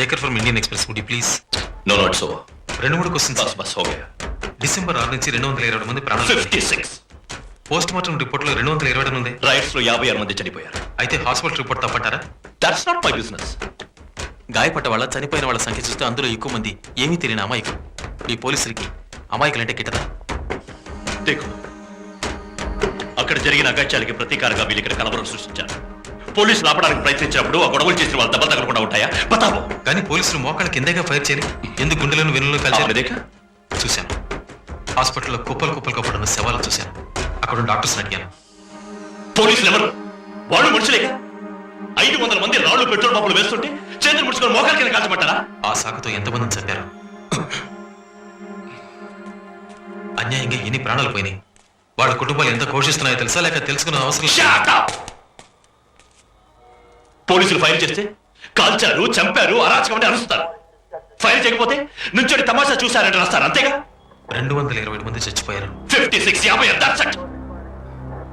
Shekhar from Indian Express, would you please? No not so. 2-3 questions. బస్ హో గయా. December 6 నుంచి 222 మంది ప్రాణాలు. 56. పోస్ట్ మార్టం రిపోర్ట్ లో 220 ఉంది. రైట్స్ లో 56 మంది చనిపోయారు. అయితే హాస్పిటల్ రిపోర్ట్ తప్పంటారా? That's not my business. గాయపడ్డ వాళ్ళ, చనిపోయిన వాళ్ళ సంఖ్య చూస్తే అందులో ఎక్కువ మంది ఏమీ తెలియని అమాయకులు. ఈ పోలీసులకి అమాయకులంటే గిట్టదా? దేఖో, అక్కడ జరిగిన అగత్యాలకి ప్రతీకారంగా వీళ్ళు ఇక్కడ కలవరం సృష్టించారు. పోలీసులు ఆపడానికి ప్రయత్నించినప్పుడు ఆ గొడవలు చేసిన వాళ్ళు దెబ్బలు తగలకుండా ఉంటాయా? బతావో. కానీ పోలీసులు మోకాళ్ళ కిందగా ఫైర్ చేయాలి. ఎందుకు గుండెలను వెన్నులను కలిసి? చూశాను. హాస్పిటల్లో కుప్పలు కప్పడున్న శవాలు చూశాను. అక్కడ డాక్టర్స్ అడిగాను. పోలీసులు ఎవరు? వాళ్ళు మనుషులేగా. 500 మంది రాళ్లు పెట్రోల్ పంపులు వేస్తుంటే చేతులు ముడుచుకొని మోకాళ్ళ కింద కాల్చమంటారా? ఆ సాకుతో ఎంతమందిని చంపారు? అన్యాయంగా ఎన్ని ప్రాణాలు పోయినాయి? వాళ్ళ కుటుంబాలు ఎంత ఘోషిస్తున్నాయో తెలుసా, లేక తెలుసుకున్న అవసరం? పోలీసులు ఫైర్ చేస్తే కాల్చారు, చంపారు, అరాచకమని అరుస్తారు. ఫైర్ చేయకపోతే నుంచోడి తమాషా చూశారంటే రాస్తారు, అంతేగా. 220 మంది చచ్చిపోయారు. 56, 50. That's it.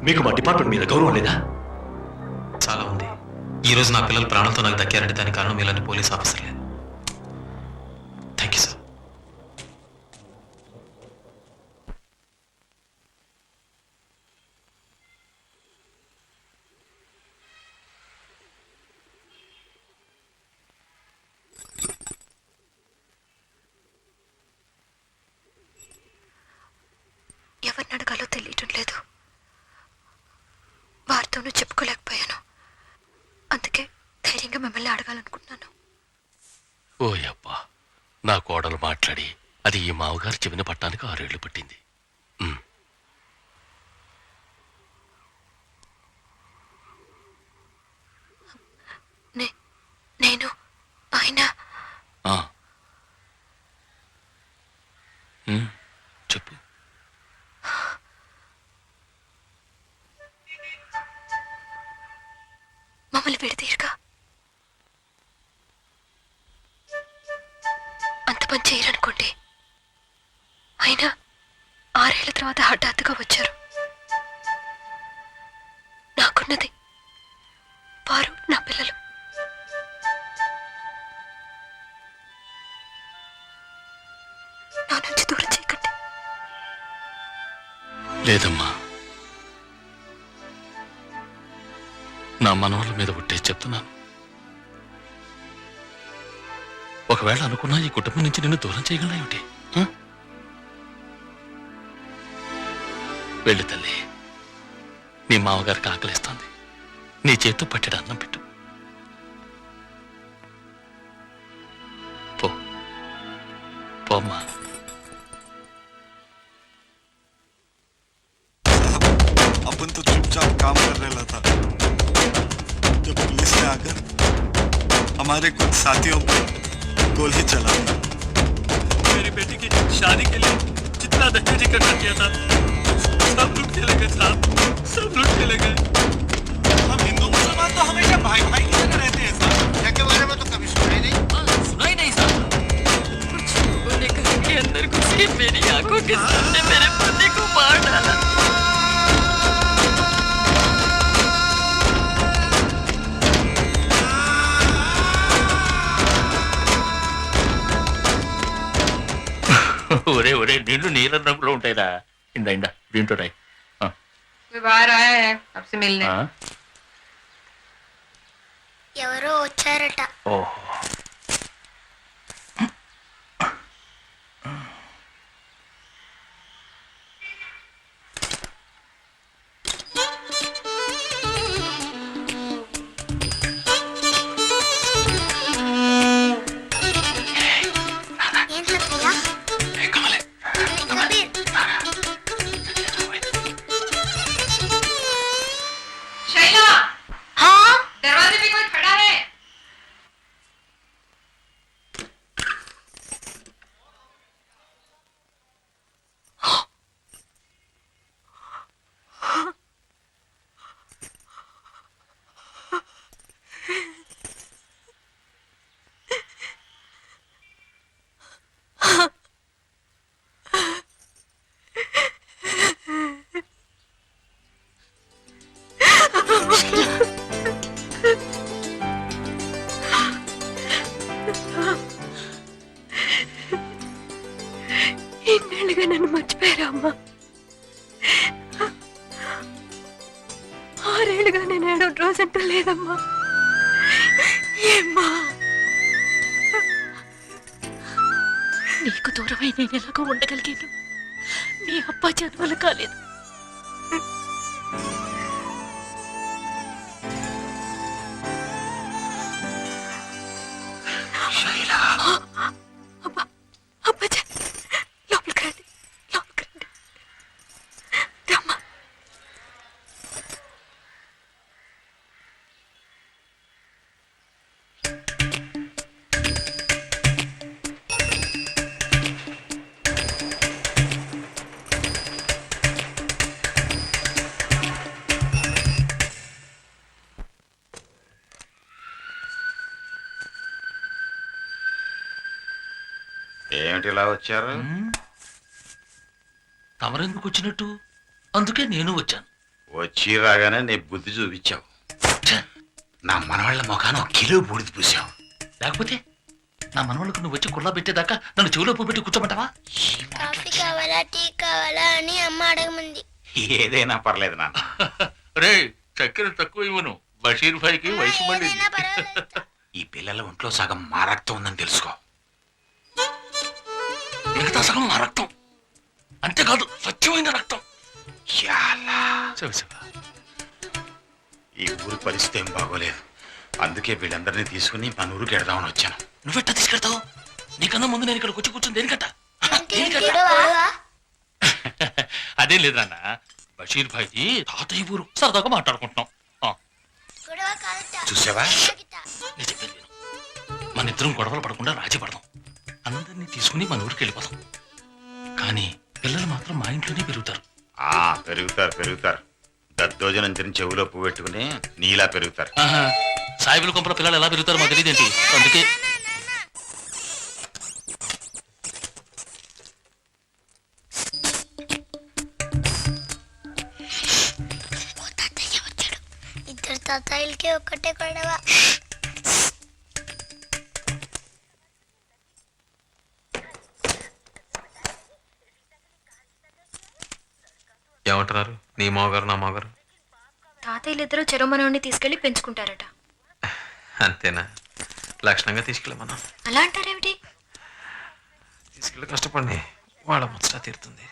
మీకు మా డిపార్ట్మెంట్ మీద గౌరవం లేదా? చాలా ఉంది. ఈ రోజు నా పిల్లలు ప్రాణాలతో నాకు దక్కారంటే దానికి కారణం ఇలాంటి పోలీస్ ఆఫీసర్లే. Thank you sir. ఎవరిని అడగాలో తెలియటం లేదు. వారితోనూ చెప్పుకోలేకపోయాను. అందుకే ధైర్యంగా మిమ్మల్ని అడగాలనుకుంటున్నాను. ఓ అబ్బా, నా కోడలు మాట్లాడి అది ఈ మావగారు చెవిన పట్టడానికి 6 ఏళ్లు పట్టింది. నేను ఆయన చెప్పు. మమ్మల్ని విడదీయరుగా. అంత పని చేయరనుకోండి. అయినా 6 ఏళ్ల తర్వాత హఠాత్తుగా వచ్చారు. నాకున్నది వారు, నా పిల్లలు. నా నుంచి దూరం చేయకండి. లేదమ్మా, నా మనవల మీద ఒట్టేసి చెప్తున్నాను. ఒకవేళ అనుకున్నా ఈ కుటుంబం నుంచి నిన్ను దూరం చేయగలనా ఏమిటి? వెళ్ళు తల్లి, నీ మామగారికి ఆకలిస్తుంది. నీ చేతితో పట్టెడు అన్నం పెట్టు. పో పోమ్మా. अपन तो चुपचाप काम कर रहा था जब पुलिस ने आकर हमारे कुछ साथियों पर गोली चला दी। मेरी बेटी की शादी के लिए जितना दहेज इकट्ठा किया था सब लूट के ले गए साहब, सब लूट के ले गए। हम हिंदू मुसलमान तो हमेशा भाई भाई की तरह रहते हैं साहब। के बारे में तो कभी सुना ही नहीं। सुना ही नहीं साहब। कुछ लोगों ने घर के अंदर घुसी मेरी आंखों के सामने मेरे पति को मार डाला। ఒరే ఒరే, నీళ్లు నీళ్ళ రంగులో ఉంటాయిరా. ఇందా దీంట్లో రాయి. बाहर आया है आपसे मिलने। ఎవరో వచ్చారట. ఓహో, शैला, दरवाजे पे कोई खड़ा है। 6 ఏళ్ళుగా నేను ఏడో రోజంటూ లేదమ్మా. ఏమ్మా నీకు దూరమై నేను ఎలాగో ఉండగలిగాను. నీ అబ్బా జన్మలు కాలేదు. అబ్బా అబ్బాజీ లోపలికి రండి, లోపలికి రండి. రమ్మా. ఏమిటి ఇలా వచ్చారు? తమరెందుకు వచ్చినట్టు? అందుకే నేను వచ్చాను. వచ్చి రాగానే నీ బుద్ధి చూపించావు. ఛ, నా మనవాళ్ళ ముఖాన 1 కిలో బూడిద పూసావు. లేకపోతే నా మనవాళ్ళకు నువ్వు వచ్చి కుళ్ళ పెట్టేదాకా నన్ను చెవిలో పెట్టి కూర్చోమంటావా? కాఫీ కావాలా టీ కావాలా అని అమ్మ అడగమంది. ఏదైనా పర్లేదు నాన్న. రే చక్కెర తక్కువ ఇవ్వను. బషీర్ భాయ్కి వయసు మళ్ళీ ఏదైనా పర్వాలేదు. ఈ పిల్లల ఒంట్లో సగం మా రక్తం ఉందని తెలుసుకో. మిగతా సగం నా రక్తం. అంతేకాదు స్వచ్ఛమైన రక్తం. యాలా. శివ శివ, ఈ ఊరి పరిస్థితి ఏం బాగోలేదు. అందుకే వీళ్ళందరినీ తీసుకుని మన ఊరికి వెడదామని వచ్చాను. నువ్వెట్టా తీసుకెళ్తావు? నీకన్నా ముందు నేను ఇక్కడికి వచ్చి కూర్చొని దేనికట్ట? వీడు వాడువా? అదేం లేదు నాన్న, బషీర్ భాయ్ది తాతయ్య ఊరు. సరదాగా మాట్లాడుకుంటున్నాం. గొడవ కాదట. చూసావా? నేను చెప్పేది విను. మన ఇద్దరం గొడవలు పడకుండా రాజీ పడదాం. అందరినీ తీసుకుని మన ఊరికి వెళ్ళిపోదాం. కానీ పిల్లలు మాత్రం మా ఇంట్లోనే పెరుగుతారు. పెరుగుతారు. దద్దోజనం తిని చెవులో పువ్వు పెట్టుకుని నీలా పెరుగుతారు. సాయిబుల కొంపల పిల్లలు ఎలా పెరుగుతారో మాకు తెలియదేంటి? అందుకే తాతయ్య వచ్చాడు. ఇద్దరు తాతయ్యలకి ఒక్కటే గొడవ. ఏమంటున్నారు నీ మావగారు నా మావగారు? తాతయ్యలిద్దరూ చెరమనోడిని తీసుకెళ్లి పెంచుకుంటారట. అంతేనా? లక్షణంగా తీసుకెళ్ళమన్నా. అలా అంటారేమిటి? తీసుకెళ్ళి కష్టపడి వాళ్ళ ముచ్చట తీరుతుంది.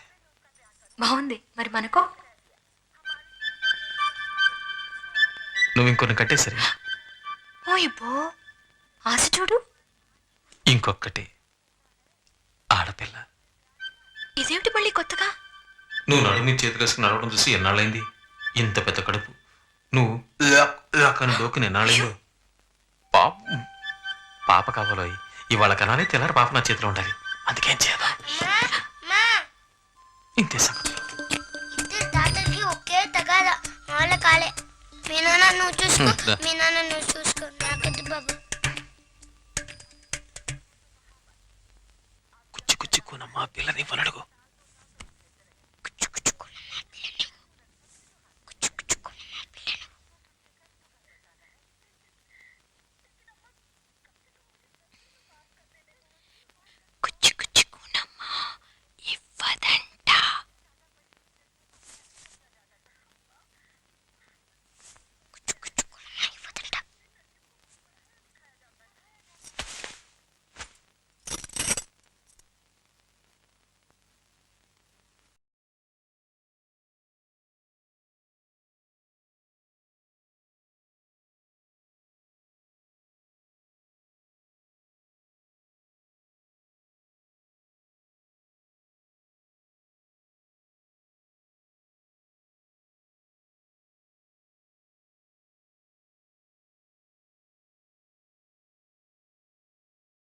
బాగుంది. మరి మనకో? నువ్వు ఇంకొన్ని కట్టేసరి. ఓ ఇబ్బో, ఆశ చూడు. ఇంకొక్కటి ఆడపిల్ల. ఇదేమిటి మళ్ళీ కొత్తగా? నువ్వు నడుము మీద చేతులు వేసుకుని నడవడం చూసి ఎన్నాళ్ళైంది? ఇంత పెద్ద కడుపు. నువ్వు అని డోకుని ఎన్నాళ్ళైందో. పాప కావాలో ఇవాళ కనాలి, తెల్లారి పాప నా చేతిలో ఉండాలి. అందుకేం చేయాలి? ఇంతే సంగతులు. ఇద్దరు తాతయ్యకి ఒకే తగాద. వాళ్ళ కాలే. మీ నాన్న నువ్వు చూసుకో, మీ నాన్న నువ్వు చూసుకో. నాకొద్దు బాబు. కుచ్చి కుచ్చి కూనమ్మా పిల్లని ఇవ్వనడుగు.